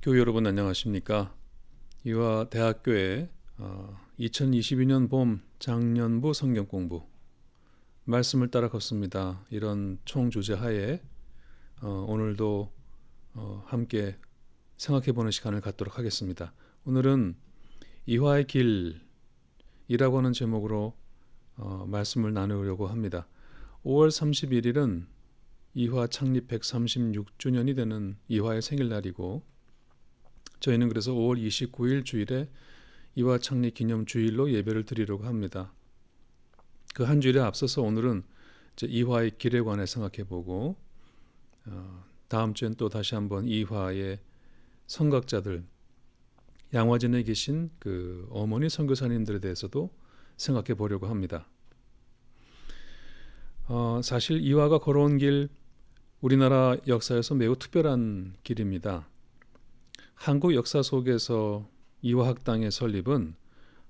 교우 여러분 안녕하십니까? 이화 대학교의 2022년 봄 장년부 성경 공부 말씀을 따라 걷습니다. 이런 총 주제 하에 오늘도 함께 생각해 보는 시간을 갖도록 하겠습니다. 오늘은 이화의 길이라고 하는 제목으로 말씀을 나누려고 합니다. 5월 31일은 이화 창립 136주년이 되는 이화의 생일날이고, 저희는 그래서 5월 29일 주일에 이화 창립 기념 주일로 예배를 드리려고 합니다. 그 한 주일에 앞서서 오늘은 이화의 길에 관해 생각해보고, 다음 주엔 또 다시 한번 이화의 선각자들, 양화진에 계신 그 어머니 선교사님들에 대해서도 생각해 보려고 합니다. 사실 이화가 걸어온 길, 우리나라 역사에서 매우 특별한 길입니다. 한국 역사 속에서 이화학당의 설립은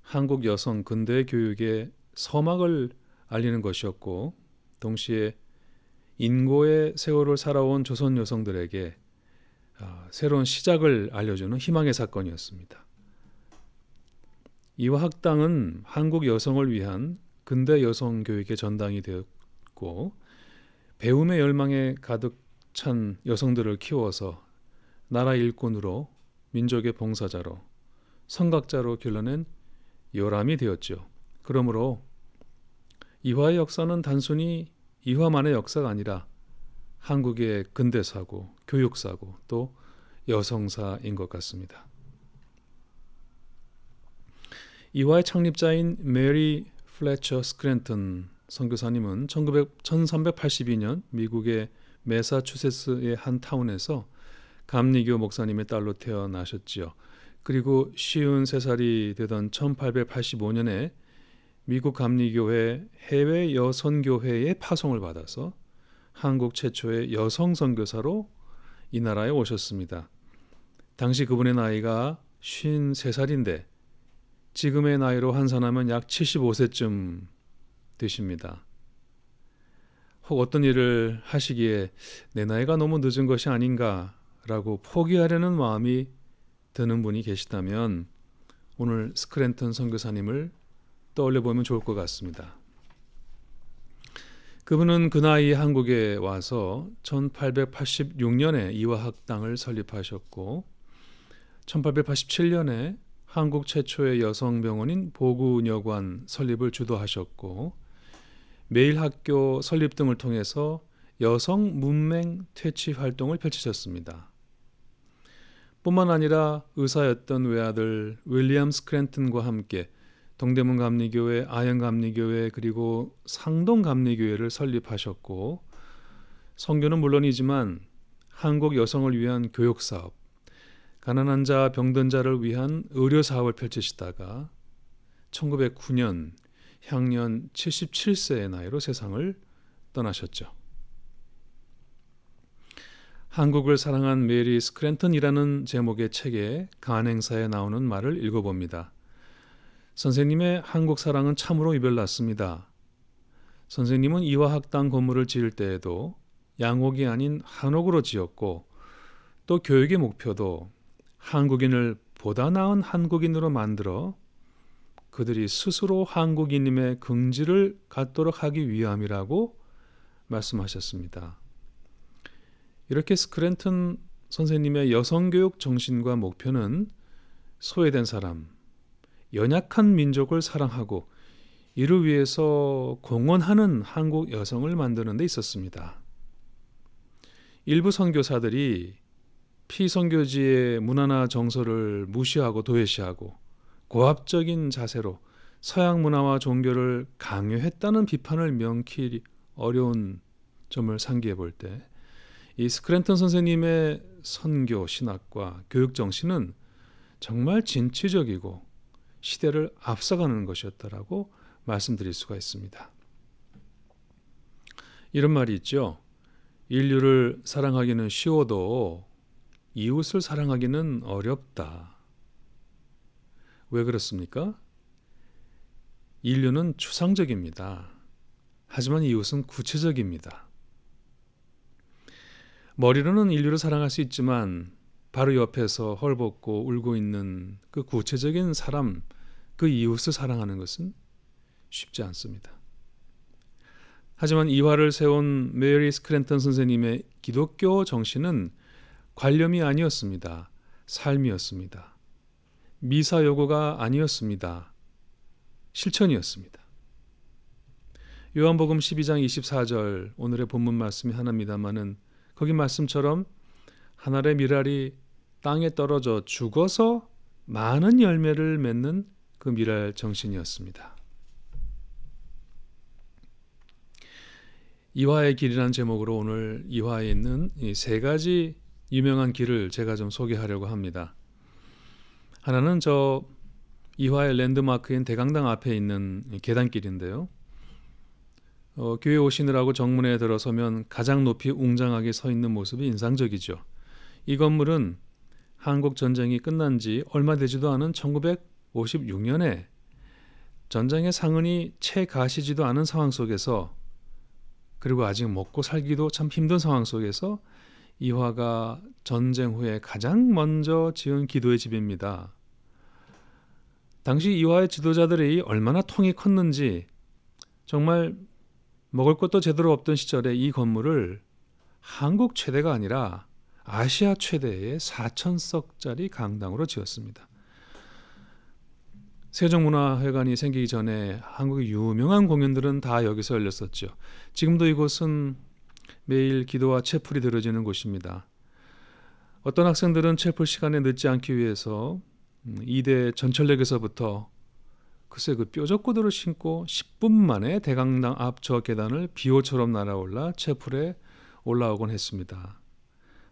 한국 여성 근대 교육의 서막을 알리는 것이었고, 동시에 인고의 세월을 살아온 조선 여성들에게 새로운 시작을 알려주는 희망의 사건이었습니다. 이화학당은 한국 여성을 위한 근대 여성 교육의 전당이 되었고, 배움의 열망에 가득 찬 여성들을 키워서 나라 일꾼으로, 민족의 봉사자로, 선각자로 길러낸 요람이 되었죠. 그러므로 이화의 역사는 단순히 이화만의 역사가 아니라 한국의 근대사고, 교육사고, 또 여성사인 것 같습니다. 이화의 창립자인 메리 플래처 스크랜턴 선교사님은 1382년 미국의 매사추세츠의 한 타운에서 감리교 목사님의 딸로 태어나셨지요. 그리고 53살이 되던 1885년에 미국 감리교회 해외 여선교회의 파송을 받아서 한국 최초의 여성 선교사로 이 나라에 오셨습니다. 당시 그분의 나이가 53살인데 지금의 나이로 환산하면 약 75세쯤 되십니다. 혹 어떤 일을 하시기에 내 나이가 너무 늦은 것이 아닌가 라고 포기하려는 마음이 드는 분이 계시다면 오늘 스크랜턴 선교사님을 떠올려 보면 좋을 것 같습니다. 그분은 그 나이에 한국에 와서 1886년에 이화학당을 설립하셨고, 1887년에 한국 최초의 여성병원인 보구여관 설립을 주도하셨고, 매일학교 설립 등을 통해서 여성 문맹 퇴치 활동을 펼치셨습니다. 뿐만 아니라 의사였던 외아들 윌리엄 스크랜턴과 함께 동대문 감리교회, 아현 감리교회, 그리고 상동 감리교회를 설립하셨고, 선교는 물론이지만 한국 여성을 위한 교육사업, 가난한 자, 병든 자를 위한 의료사업을 펼치시다가 1909년 향년 77세의 나이로 세상을 떠나셨죠. 한국을 사랑한 메리 스크랜턴이라는 제목의 책에 간행사에 나오는 말을 읽어봅니다. 선생님의 한국 사랑은 참으로 이별났습니다. 선생님은 이화학당 건물을 지을 때에도 양옥이 아닌 한옥으로 지었고, 또 교육의 목표도 한국인을 보다 나은 한국인으로 만들어 그들이 스스로 한국인임의 긍지를 갖도록 하기 위함이라고 말씀하셨습니다. 이렇게 스크랜턴 선생님의 여성교육 정신과 목표는 소외된 사람, 연약한 민족을 사랑하고 이를 위해서 공헌하는 한국 여성을 만드는 데 있었습니다. 일부 선교사들이 피선교지의 문화나 정서를 무시하고 도외시하고 고압적인 자세로 서양 문화와 종교를 강요했다는 비판을 명키 어려운 점을 상기해 볼 때, 이 스크랜턴 선생님의 선교, 신학과 교육 정신은 정말 진취적이고 시대를 앞서가는 것이었다라고 말씀드릴 수가 있습니다. 이런 말이 있죠. 인류를 사랑하기는 쉬워도 이웃을 사랑하기는 어렵다. 왜 그렇습니까? 인류는 추상적입니다. 하지만 이웃은 구체적입니다. 머리로는 인류를 사랑할 수 있지만 바로 옆에서 헐벗고 울고 있는 그 구체적인 사람, 그 이웃을 사랑하는 것은 쉽지 않습니다. 하지만 이화를 세운 메리 스크랜턴 선생님의 기독교 정신은 관념이 아니었습니다. 삶이었습니다. 미사 요구가 아니었습니다. 실천이었습니다. 요한복음 12장 24절 오늘의 본문 말씀이 하나입니다마는 거기 말씀처럼 한 알의 밀알이 땅에 떨어져 죽어서 많은 열매를 맺는 그 밀알 정신이었습니다. 이화의 길이라는 제목으로 오늘 이화에 있는 이 세 가지 유명한 길을 제가 좀 소개하려고 합니다. 하나는 저 이화의 랜드마크인 대강당 앞에 있는 계단길인데요. 교회 오시느라고 정문에 들어서면 가장 높이 웅장하게 서 있는 모습이 인상적이죠. 이 건물은 한국 전쟁이 끝난 지 얼마 되지도 않은 1956년에 전쟁의 상흔이 채 가시지도 않은 상황 속에서, 그리고 아직 먹고 살기도 참 힘든 상황 속에서 이화가 전쟁 후에 가장 먼저 지은 기도의 집입니다. 당시 이화의 지도자들이 얼마나 통이 컸는지, 정말 먹을 것도 제대로 없던 시절에 이 건물을 한국 최대가 아니라 아시아 최대의 4,000석짜리 강당으로 지었습니다. 세종문화회관이 생기기 전에 한국의 유명한 공연들은 다 여기서 열렸었죠. 지금도 이곳은 매일 기도와 채플이 드려지는 곳입니다. 어떤 학생들은 채플 시간에 늦지 않기 위해서 2대 전철역에서부터 글쎄 그 뾰족구두를 신고 10분 만에 대강당 앞 저 계단을 비호처럼 날아올라 채플에 올라오곤 했습니다.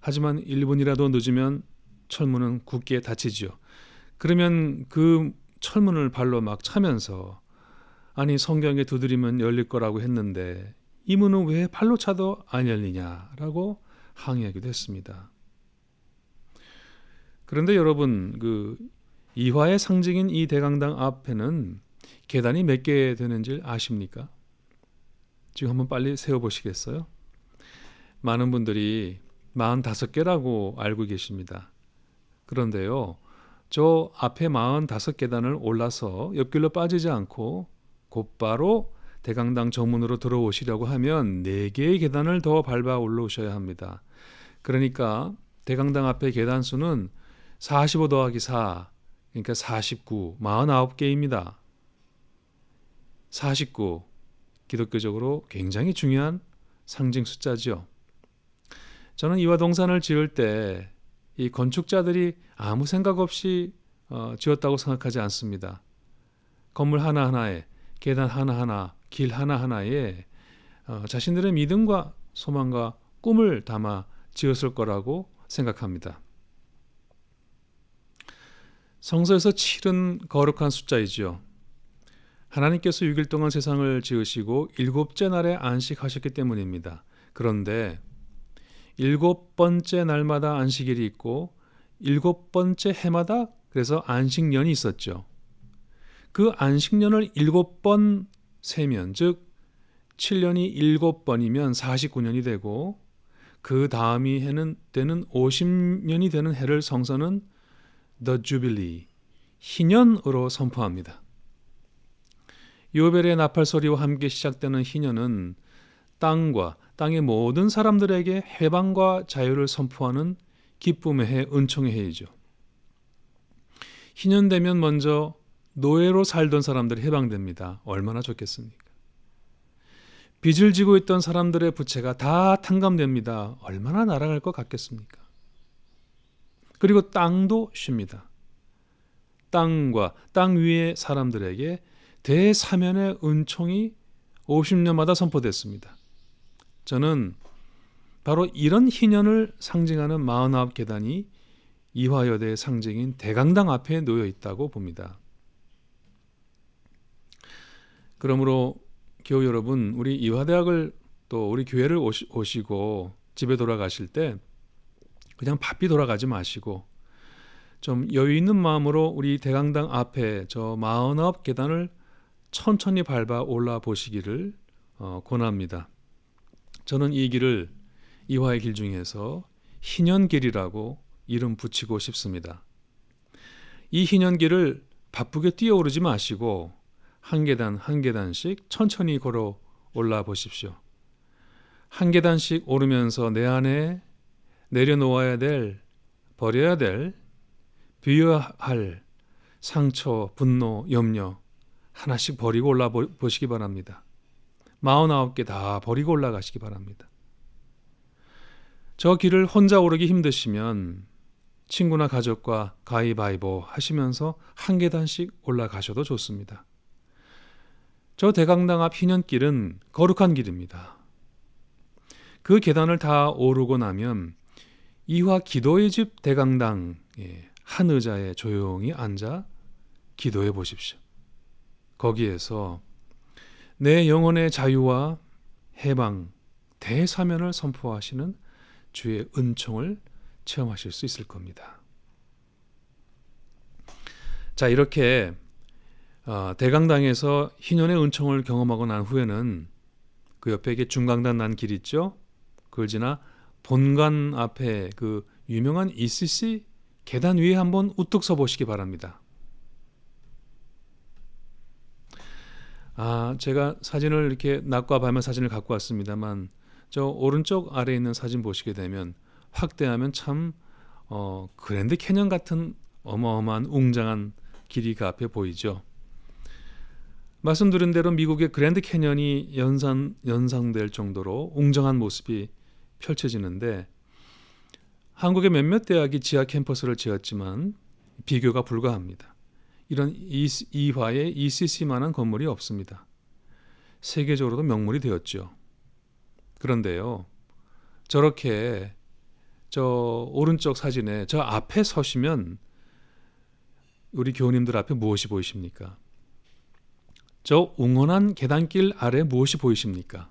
하지만 1분이라도 늦으면 철문은 굳게 닫히지요. 그러면 그 철문을 발로 막 차면서 아니 성경에 두드리면 열릴 거라고 했는데 이 문은 왜 발로 차도 안 열리냐라고 항의하기도 했습니다. 그런데 여러분, 그 이화의 상징인 이 대강당 앞에는 계단이 몇 개 되는지 아십니까? 지금 한번 빨리 세어보시겠어요? 많은 분들이 45개라고 알고 계십니다. 그런데요, 저 앞에 45계단을 올라서 옆길로 빠지지 않고 곧바로 대강당 정문으로 들어오시려고 하면 4개의 계단을 더 밟아 올라오셔야 합니다. 그러니까 대강당 앞의 계단 수는 45 더하기 4, 그러니까 49, 49개입니다. 49, 기독교적으로 굉장히 중요한 상징 숫자죠. 저는 이화 동산을 지을 때 이 건축자들이 아무 생각 없이 지었다고 생각하지 않습니다. 건물 하나하나에, 계단 하나하나, 길 하나하나에 자신들의 믿음과 소망과 꿈을 담아 지었을 거라고 생각합니다. 성서에서 7은 거룩한 숫자이죠. 하나님께서 6일 동안 세상을 지으시고 7째 날에 안식하셨기 때문입니다. 그런데 7번째 날마다 안식일이 있고 7번째 해마다 그래서 안식년이 있었죠. 그 안식년을 7번 세면, 즉 7년이 7번이면 49년이 되고 그 다음이 해는 때는 50년이 되는 해를 성서는 The Jubilee, 희년으로 선포합니다. 요벨의 나팔 소리와 함께 시작되는 희년은 땅과 땅의 모든 사람들에게 해방과 자유를 선포하는 기쁨의 해, 은총의 해이죠. 희년되면 먼저 노예로 살던 사람들이 해방됩니다. 얼마나 좋겠습니까? 빚을 지고 있던 사람들의 부채가 다 탕감됩니다. 얼마나 날아갈 것 같겠습니까? 그리고 땅도 쉽니다. 땅과 땅 위의 사람들에게 대사면의 은총이 50년마다 선포됐습니다. 저는 바로 이런 희년을 상징하는 49계단이 이화여대의 상징인 대강당 앞에 놓여 있다고 봅니다. 그러므로 교우 여러분, 우리 이화대학을 또 우리 교회를 오시고 집에 돌아가실 때 그냥 바삐 돌아가지 마시고 좀 여유 있는 마음으로 우리 대강당 앞에 저 49계단을 천천히 밟아 올라 보시기를 권합니다. 저는 이 길을 이화의 길 중에서 희년길이라고 이름 붙이고 싶습니다. 이 희년길을 바쁘게 뛰어오르지 마시고 한 계단 한 계단씩 천천히 걸어 올라 보십시오. 한 계단씩 오르면서 내 안에 내려놓아야 될, 버려야 될, 비워야 할 상처, 분노, 염려 하나씩 버리고 올라보시기 바랍니다. 49개 다 버리고 올라가시기 바랍니다. 저 길을 혼자 오르기 힘드시면 친구나 가족과 가위바위보 하시면서 한 계단씩 올라가셔도 좋습니다. 저 대강당 앞 희년길은 거룩한 길입니다. 그 계단을 다 오르고 나면 이화 기도의 집 대강당에 한 의자에 조용히 앉아 기도해 보십시오. 거기에서 내 영혼의 자유와 해방, 대사면을 선포하시는 주의 은총을 체험하실 수 있을 겁니다. 자, 이렇게 대강당에서 희년의 은총을 경험하고 난 후에는 그 옆에 중강당 난 길 있죠? 그걸 지나 본관 앞에 그 유명한 ECC 계단 위에 한번 우뚝 서 보시기 바랍니다. 제가 사진을 이렇게 낮과 밤의 사진을 갖고 왔습니다만 저 오른쪽 아래에 있는 사진 보시게 되면 확대하면 참 그랜드 캐년 같은 어마어마한 웅장한 길이 그 앞에 보이죠. 말씀드린 대로 미국의 그랜드 캐년이 연상될 정도로 웅장한 모습이 펼쳐지는데 한국의 몇몇 대학이 지하 캠퍼스를 지었지만 비교가 불가합니다. 이런 이화의 ECC만한 건물이 없습니다. 세계적으로도 명물이 되었죠. 그런데요, 저렇게 저 오른쪽 사진에 저 앞에 서시면 우리 교우님들 앞에 무엇이 보이십니까? 저 웅원한 계단길 아래 무엇이 보이십니까?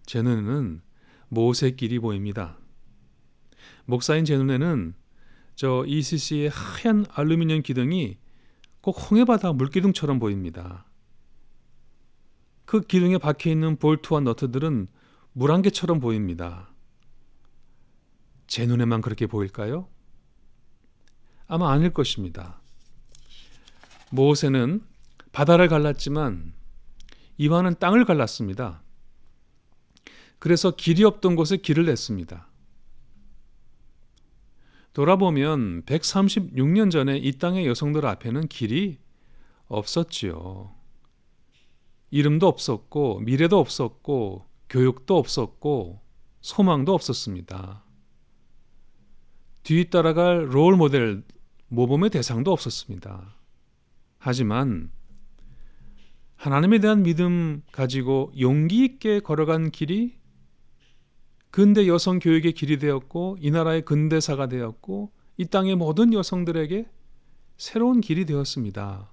제 눈에는 모세길이 보입니다. 목사인 제 눈에는 저 ECC의 하얀 알루미늄 기둥이 꼭 홍해바다 물기둥처럼 보입니다. 그 기둥에 박혀있는 볼트와 너트들은 물안개처럼 보입니다. 제 눈에만 그렇게 보일까요? 아마 아닐 것입니다. 모세는 바다를 갈랐지만 이화는 땅을 갈랐습니다. 그래서 길이 없던 곳에 길을 냈습니다. 돌아보면 136년 전에 이 땅의 여성들 앞에는 길이 없었지요. 이름도 없었고 미래도 없었고 교육도 없었고 소망도 없었습니다. 뒤따라갈 롤 모델, 모범의 대상도 없었습니다. 하지만 하나님에 대한 믿음 가지고 용기 있게 걸어간 길이 근대 여성 교육의 길이 되었고 이 나라의 근대사가 되었고 이 땅의 모든 여성들에게 새로운 길이 되었습니다.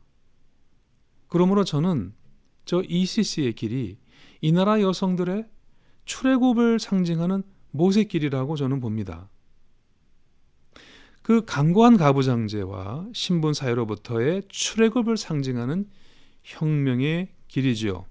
그러므로 저는 저 ECC의 길이 이 나라 여성들의 출애굽을 상징하는 모세길이라고 저는 봅니다. 그 강고한 가부장제와 신분 사회로부터의 출애굽을 상징하는 혁명의 길이지요.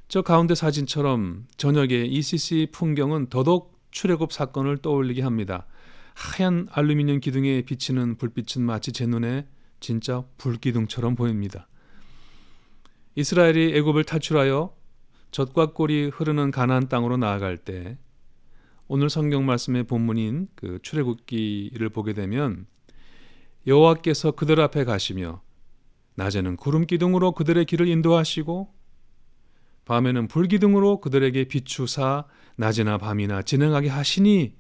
저 가운데 사진처럼 저녁의 ECC 풍경은 더더욱 출애굽 사건을 떠올리게 합니다. 하얀 알루미늄 기둥에 비치는 불빛은 마치 제 눈에 진짜 불기둥처럼 보입니다. 이스라엘이 애굽을 탈출하여 젖과 꿀이 흐르는 가나안 땅으로 나아갈 때 오늘 성경 말씀의 본문인 그 출애굽기를 보게 되면 여호와께서 그들 앞에 가시며 낮에는 구름 기둥으로 그들의 길을 인도하시고 밤에는 불기둥으로 그들에게 비추사 낮이나 밤이나 진행하게 하시니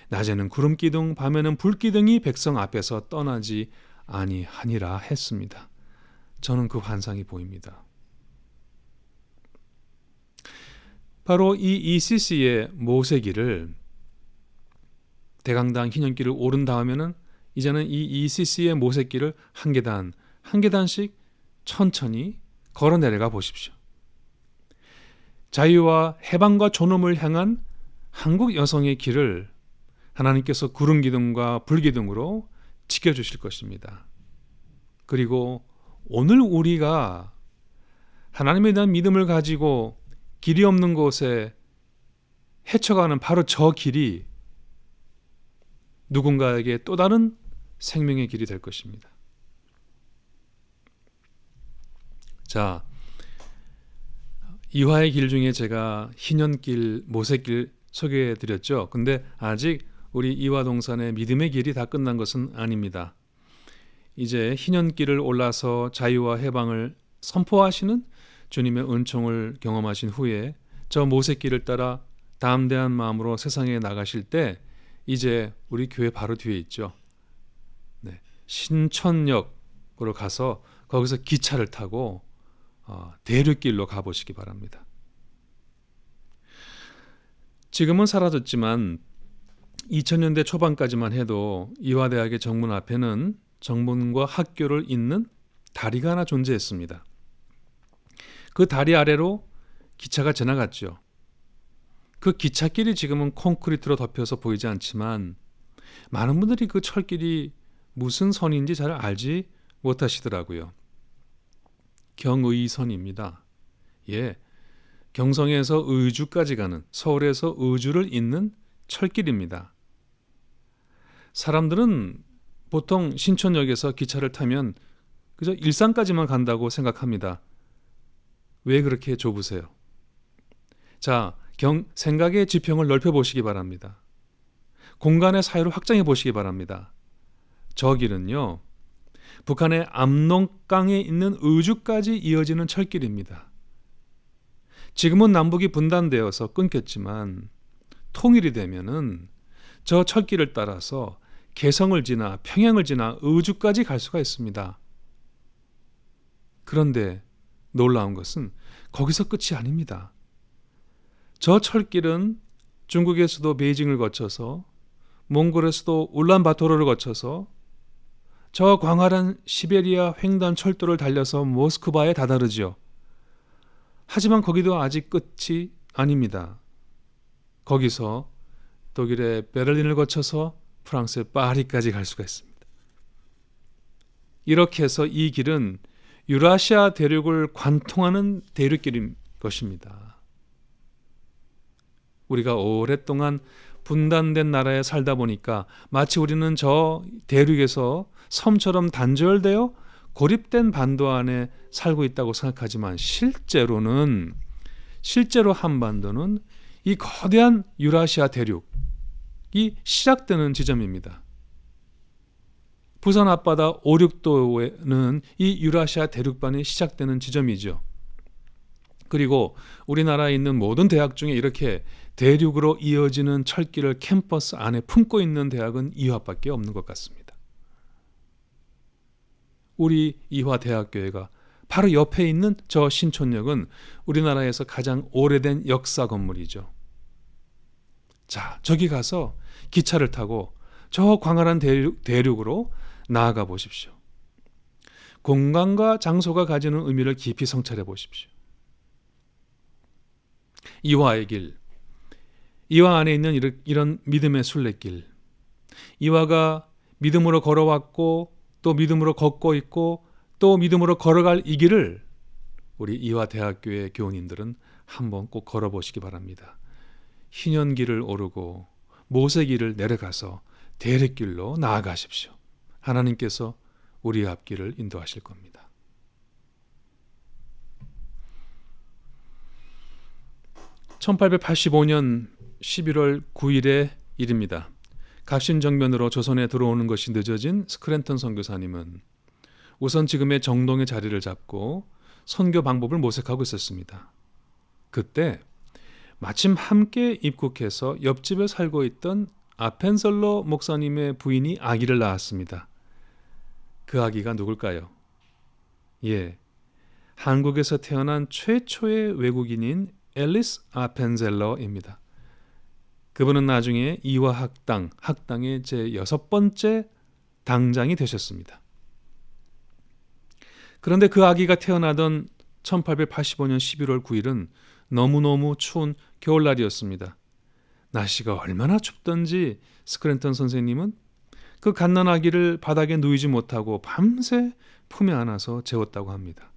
낮에는 구름 기둥 밤에는 불기둥이 백성 앞에서 떠나지 아니하니라 했습니다. 저는 그 환상이 보입니다. 바로 이 ECC의 모세길을 대강당 희년길을 오른 다음에는 이제는 이 ECC의 모세길을 한 계단 한 계단씩 천천히 걸어 내려가 보십시오. 자유와 해방과 존엄을 향한 한국 여성의 길을 하나님께서 구름 기둥과 불 기둥으로 지켜주실 것입니다. 그리고 오늘 우리가 하나님에 대한 믿음을 가지고 길이 없는 곳에 헤쳐가는 바로 저 길이 누군가에게 또 다른 생명의 길이 될 것입니다. 자, 이화의 길 중에 제가 희년길, 모세길 소개해 드렸죠. 근데 아직 우리 이화동산의 믿음의 길이 다 끝난 것은 아닙니다. 이제 희년길을 올라서 자유와 해방을 선포하시는 주님의 은총을 경험하신 후에 저 모세길을 따라 담대한 마음으로 세상에 나가실 때 이제 우리 교회 바로 뒤에 있죠. 네, 신천역으로 가서 거기서 기차를 타고 대륙길로 가보시기 바랍니다. 지금은 사라졌지만 2000년대 초반까지만 해도 이화대학의 정문 앞에는 정문과 학교를 잇는 다리가 하나 존재했습니다. 그 다리 아래로 기차가 지나갔죠. 그 기찻길이 지금은 콘크리트로 덮여서 보이지 않지만 많은 분들이 그 철길이 무슨 선인지 잘 알지 못하시더라고요. 경의선입니다. 예, 경성에서 의주까지 가는, 서울에서 의주를 잇는 철길입니다. 사람들은 보통 신촌역에서 기차를 타면 그저 일산까지만 간다고 생각합니다. 왜 그렇게 좁으세요? 자, 생각의 지평을 넓혀 보시기 바랍니다. 공간의 사이를 확장해 보시기 바랍니다. 저 길은요, 북한의 압록강에 있는 의주까지 이어지는 철길입니다. 지금은 남북이 분단되어서 끊겼지만 통일이 되면은 저 철길을 따라서 개성을 지나 평양을 지나 의주까지 갈 수가 있습니다. 그런데 놀라운 것은 거기서 끝이 아닙니다. 저 철길은 중국에서도 베이징을 거쳐서 몽골에서도 울란바토르를 거쳐서 저 광활한 시베리아 횡단 철도를 달려서 모스크바에 다다르죠. 하지만 거기도 아직 끝이 아닙니다. 거기서 독일의 베를린을 거쳐서 프랑스의 파리까지 갈 수가 있습니다. 이렇게 해서 이 길은 유라시아 대륙을 관통하는 대륙길인 것입니다. 우리가 오랫동안 분단된 나라에 살다 보니까 마치 우리는 저 대륙에서 섬처럼 단절되어 고립된 반도 안에 살고 있다고 생각하지만 실제로 한반도는 이 거대한 유라시아 대륙이 시작되는 지점입니다. 부산 앞바다 5, 6도에는 이 유라시아 대륙반이 시작되는 지점이죠. 그리고 우리나라에 있는 모든 대학 중에 이렇게 대륙으로 이어지는 철길을 캠퍼스 안에 품고 있는 대학은 이화밖에 없는 것 같습니다. 우리 이화대학교회가 바로 옆에 있는 저 신촌역은 우리나라에서 가장 오래된 역사 건물이죠. 자, 저기 가서 기차를 타고 저 광활한 대륙으로 나아가 보십시오. 공간과 장소가 가지는 의미를 깊이 성찰해 보십시오. 이화의 길, 이화 안에 있는 이런 믿음의 순례길, 이화가 믿음으로 걸어왔고 또 믿음으로 걷고 있고 또 믿음으로 걸어갈 이 길을 우리 이화대학교의 교우님들은 한번 꼭 걸어보시기 바랍니다. 희년길을 오르고 모세길을 내려가서 대륙길로 나아가십시오. 하나님께서 우리 앞길을 인도하실 겁니다. (1885년 11월 9일의 일입니다. 갑신정변으로 조선에 들어오는 것이 늦어진 스크랜턴 선교사님은 우선 지금의 정동의 자리를 잡고 선교 방법을 모색하고 있었습니다. 그때 마침 함께 입국해서 옆집에 살고 있던 아펜설러 목사님의 부인이 아기를 낳았습니다. 그 아기가 누굴까요? 예, 한국에서 태어난 최초의 외국인인 앨리스 아펜젤러입니다. 그분은 나중에 이화 학당의 제 6번째 당장이 되셨습니다. 그런데 그 아기가 태어나던 1885년 11월 9일은 너무너무 추운 겨울날이었습니다. 날씨가 얼마나 춥던지 스크랜턴 선생님은 그 갓난아기를 바닥에 누이지 못하고 밤새 품에 안아서 재웠다고 합니다.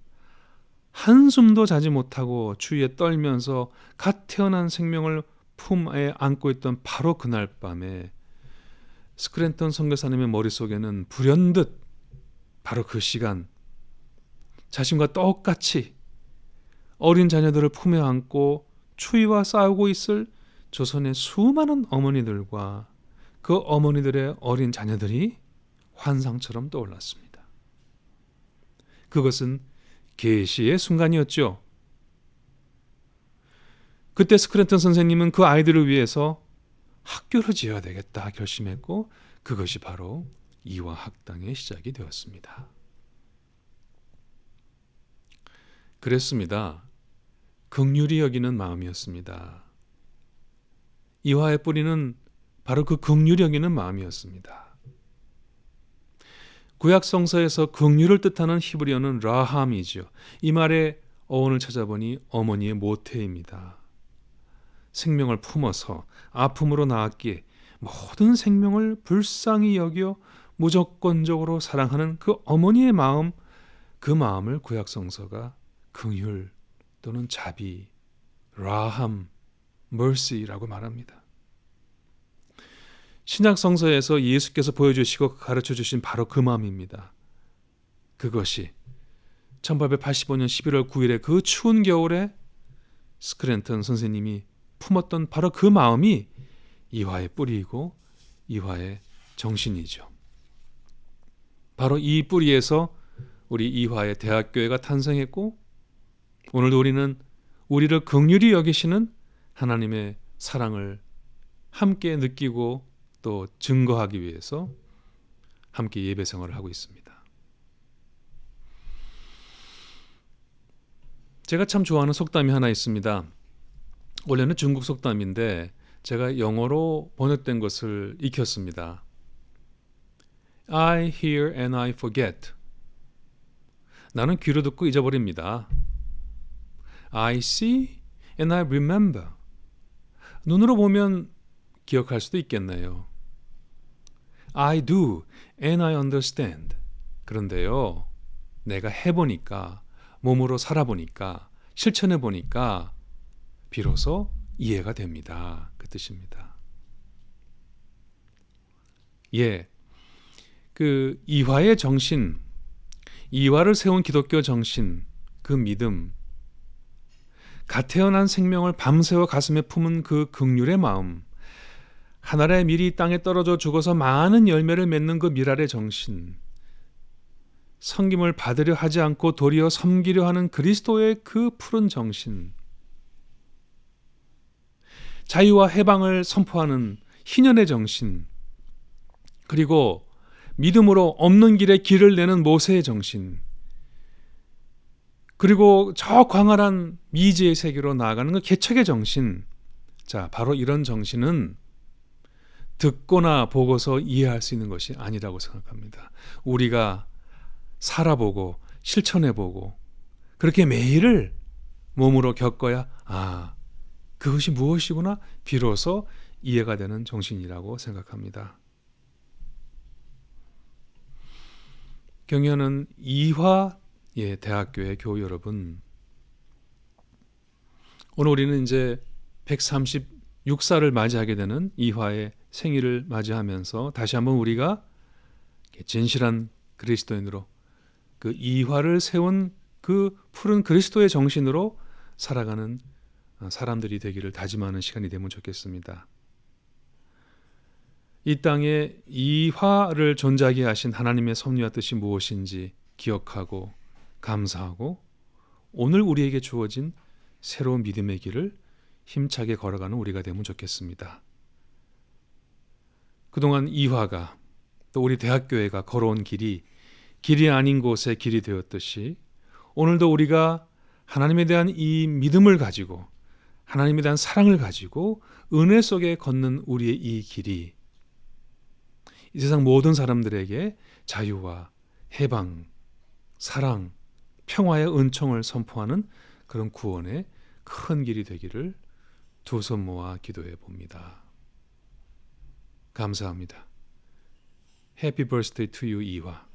한숨도 자지 못하고 추위에 떨면서 갓 태어난 생명을 품에 안고 있던 바로 그날 밤에 스크랜턴 선교사님의 머릿속에는 불현듯 바로 그 시간 자신과 똑같이 어린 자녀들을 품에 안고 추위와 싸우고 있을 조선의 수많은 어머니들과 그 어머니들의 어린 자녀들이 환상처럼 떠올랐습니다. 그것은 계시의 순간이었죠. 그때 스크랜턴 선생님은 그 아이들을 위해서 학교를 지어야 되겠다 결심했고 그것이 바로 이화 학당의 시작이 되었습니다. 그랬습니다. 긍휼히 여기는 마음이었습니다. 이화의 뿌리는 바로 그 긍휼히 여기는 마음이었습니다. 구약 성서에서 긍휼을 뜻하는 히브리어는 라함이죠. 이 말의 어원을 찾아보니 어머니의 모태입니다. 생명을 품어서 아픔으로 낳았기에 모든 생명을 불쌍히 여겨 무조건적으로 사랑하는 그 어머니의 마음, 그 마음을 구약 성서가 긍휼 또는 자비, 라함, mercy라고 말합니다. 신약 성서에서 예수께서 보여주시고 가르쳐 주신 바로 그 마음입니다. 그것이 1885년 11월 9일에 그 추운 겨울에 스크랜턴 선생님이 품었던 바로 그 마음이 이화의 뿌리이고 이화의 정신이죠. 바로 이 뿌리에서 우리 이화의 대학교회가 탄생했고 오늘도 우리는 우리를 긍휼히 여기시는 하나님의 사랑을 함께 느끼고 또 증거하기 위해서 함께 예배 생활을 하고 있습니다. 제가 참 좋아하는 속담이 하나 있습니다. 원래는 중국 속담인데 제가 영어로 번역된 것을 익혔습니다. I hear and I forget. 나는 귀로 듣고 잊어버립니다. I see and I remember. 눈으로 보면 기억할 수도 있겠네요. I do and I understand. 그런데요, 내가 해보니까, 몸으로 살아보니까, 실천해보니까 비로소 이해가 됩니다. 그 뜻입니다. 예, 그 이화의 정신, 이화를 세운 기독교 정신, 그 믿음, 갓 태어난 생명을 밤새워 가슴에 품은 그 긍휼의 마음, 하늘의 밀이 땅에 떨어져 죽어서 많은 열매를 맺는 그 미랄의 정신, 섬김을 받으려 하지 않고 도리어 섬기려 하는 그리스도의 그 푸른 정신, 자유와 해방을 선포하는 희년의 정신, 그리고 믿음으로 없는 길에 길을 내는 모세의 정신, 그리고 저 광활한 미지의 세계로 나아가는 그 개척의 정신. 자, 바로 이런 정신은 듣거나 보고서 이해할 수 있는 것이 아니라고 생각합니다. 우리가 살아보고 실천해보고 그렇게 매일을 몸으로 겪어야 그것이 무엇이구나 비로소 이해가 되는 정신이라고 생각합니다. 경연은 이화의 대학교의 교우 여러분, 오늘 우리는 이제 136살을 맞이하게 되는 이화의 생일을 맞이하면서 다시 한번 우리가 진실한 그리스도인으로 그 이화를 세운 그 푸른 그리스도의 정신으로 살아가는 사람들이 되기를 다짐하는 시간이 되면 좋겠습니다. 이 땅에 이화를 존재하게 하신 하나님의 섭리와 뜻이 무엇인지 기억하고 감사하고 오늘 우리에게 주어진 새로운 믿음의 길을 힘차게 걸어가는 우리가 되면 좋겠습니다. 그동안 이화가 또 우리 대학교회가 걸어온 길이 아닌 곳에 길이 되었듯이 오늘도 우리가 하나님에 대한 이 믿음을 가지고 하나님에 대한 사랑을 가지고 은혜 속에 걷는 우리의 이 길이 이 세상 모든 사람들에게 자유와 해방, 사랑, 평화의 은총을 선포하는 그런 구원의 큰 길이 되기를 두 손 모아 기도해 봅니다. 감사합니다. Happy birthday to you, 이화.